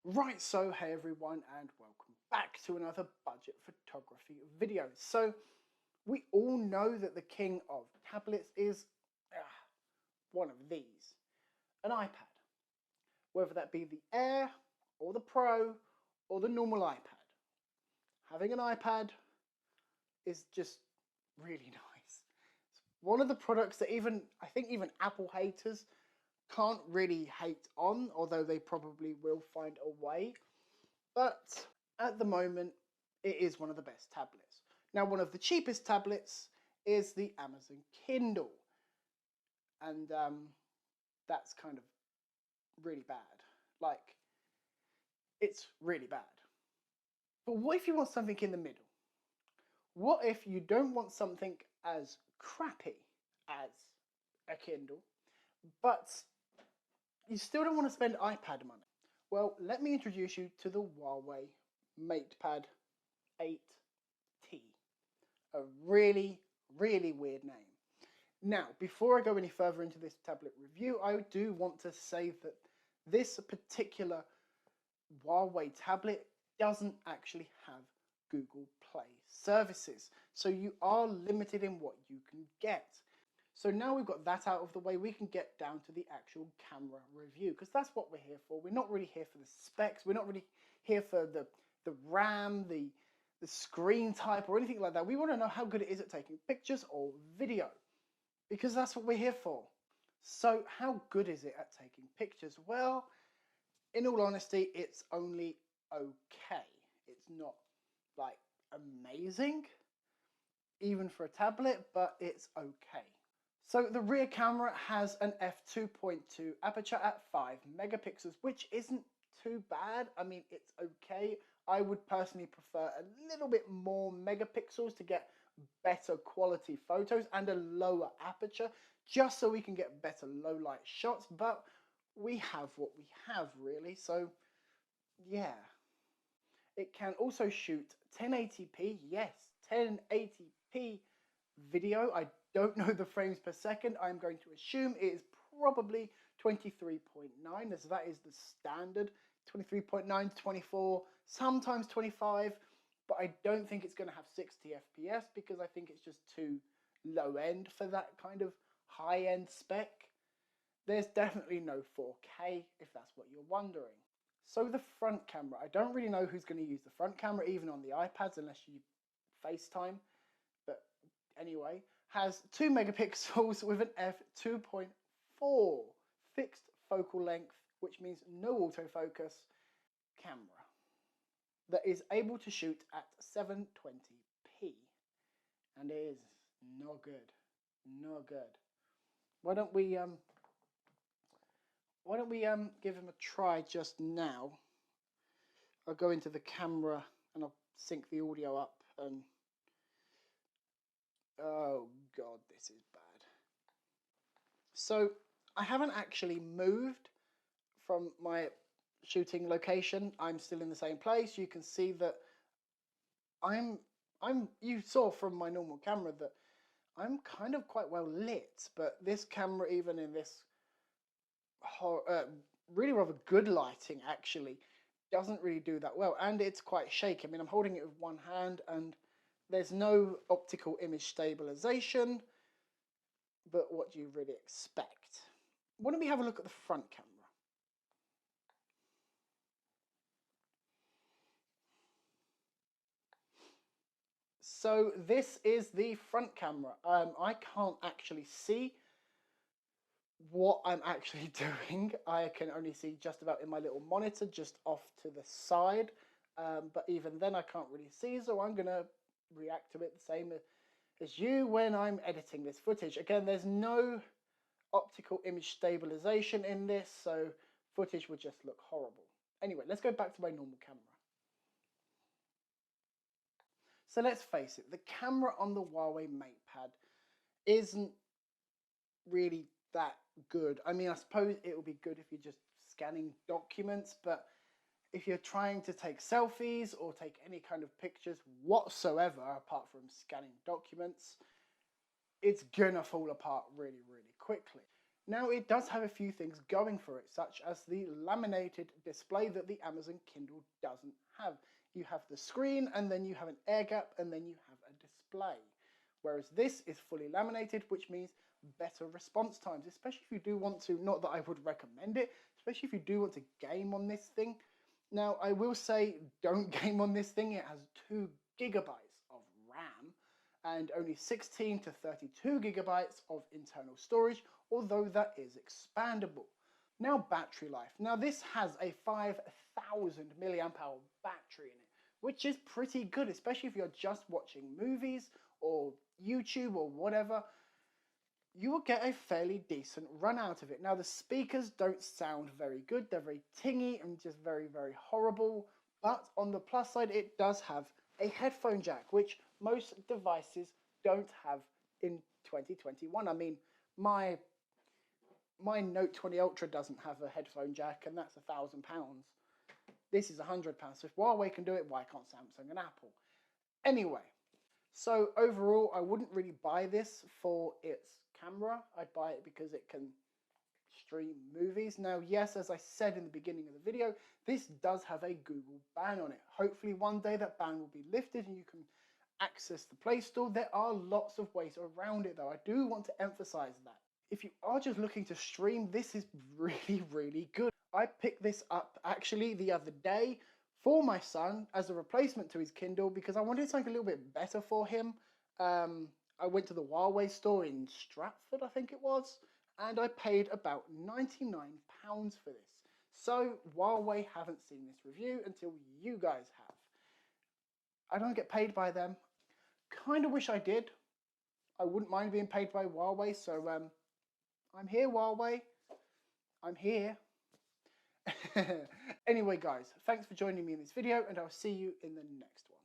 Right, so hey everyone, and welcome back to another budget photography video. So we all know that the king of tablets is one of these, an iPad. Whether that be the Air or the Pro or the normal iPad. Having an iPad is just really nice. It's one of the products that I think even Apple haters can't really hate on, although they probably will find a way. But at the moment, it is one of the best tablets. Now, one of the cheapest tablets is the Amazon Kindle. And that's kind of really bad. Like, it's really bad. But what if you want something in the middle? What if you don't want something as crappy as a Kindle, but you still don't want to spend iPad money? Well, let me introduce you to the Huawei Matepad 8T. A really, really weird name. Now, before I go any further into this tablet review, I do want to say that this particular Huawei tablet doesn't actually have Google Play services. So you are limited in what you can get. So now we've got that out of the way, we can get down to the actual camera review, because that's what we're here for. We're not really here for the specs. We're not really here for the RAM, the screen type or anything like that. We want to know how good it is at taking pictures or video, because that's what we're here for. So how good is it at taking pictures? Well, in all honesty, it's only okay. It's not like amazing, even for a tablet, but it's okay. So the rear camera has an f2.2 aperture at 5 megapixels, which isn't too bad. I mean, it's okay. I would personally prefer a little bit more megapixels to get better quality photos and a lower aperture, just so we can get better low light shots, but we have what we have really, so yeah. It can also shoot 1080p, yes, 1080p video. I don't know the frames per second. I'm going to assume it is probably 23.9, as that is the standard. 23.9 to 24, sometimes 25, but I don't think it's going to have 60 FPS because I think it's just too low end for that kind of high end spec. There's definitely no 4K if that's what you're wondering. So the front camera, I don't really know who's going to use the front camera even on the iPads unless you FaceTime, but anyway, has 2 megapixels with an f2.4 fixed focal length, which means no autofocus camera that is able to shoot at 720p, and it is no good, no good. Why don't we give him a try just now? I'll go into the camera and I'll sync the audio up, and oh god, this is bad. So I haven't actually moved from my shooting location. I'm still in the same place. You can see that you saw from my normal camera that I'm kind of quite well lit, but this camera, even in this really rather good lighting, actually doesn't really do that well, and it's quite shaky. I mean, I'm holding it with one hand and there's no optical image stabilization, but what do you really expect? Why don't we have a look at the front camera? So this is the front camera. I can't actually see what I'm actually doing. I can only see just about in my little monitor just off to the side, but even then I can't really see, so I'm gonna react to it the same as you when I'm editing this footage. Again, there's no optical image stabilization in this, so footage would just look horrible. Anyway, let's go back to my normal camera. So let's face it, the camera on the Huawei Matepad isn't really that good. I mean, I suppose it would be good if you're just scanning documents, but if you're trying to take selfies or take any kind of pictures whatsoever apart from scanning documents, it's gonna fall apart really, really quickly. Now it does have a few things going for it, such as the laminated display that the Amazon Kindle doesn't have. You have the screen, and then you have an air gap, and then you have a display. Whereas this is fully laminated, which means better response times, especially if you do want to, not that I would recommend it, especially if you do want to game on this thing. Now, I will say, don't game on this thing. It has 2 gigabytes of RAM and only 16 to 32 gigabytes of internal storage, although that is expandable. Now, battery life. Now, this has a 5,000 milliamp hour battery in it, which is pretty good, especially if you're just watching movies or YouTube or whatever. You will get a fairly decent run out of it. Now, the speakers don't sound very good. They're very tingy and just very, very horrible. But on the plus side, it does have a headphone jack, which most devices don't have in 2021. I mean, my Note 20 Ultra doesn't have a headphone jack, and that's £1,000. This is £100. So if Huawei can do it, why can't Samsung and Apple? Anyway, so overall, I wouldn't really buy this for its camera. I'd buy it because it can stream movies. Now, yes, as I said in the beginning of the video, this does have a Google ban on it. Hopefully one day that ban will be lifted and you can access the Play Store. There are lots of ways around it, though. I do want to emphasize that. If you are just looking to stream, this is really, really good. I picked this up actually the other day for my son as a replacement to his Kindle because I wanted something a little bit better for him. I went to the Huawei store in Stratford, I think it was, and I paid about £99 for this. So Huawei haven't seen this review until you guys have. I don't get paid by them. Kind of wish I did. I wouldn't mind being paid by Huawei, so I'm here, Huawei. I'm here. Anyway, guys, thanks for joining me in this video, and I'll see you in the next one.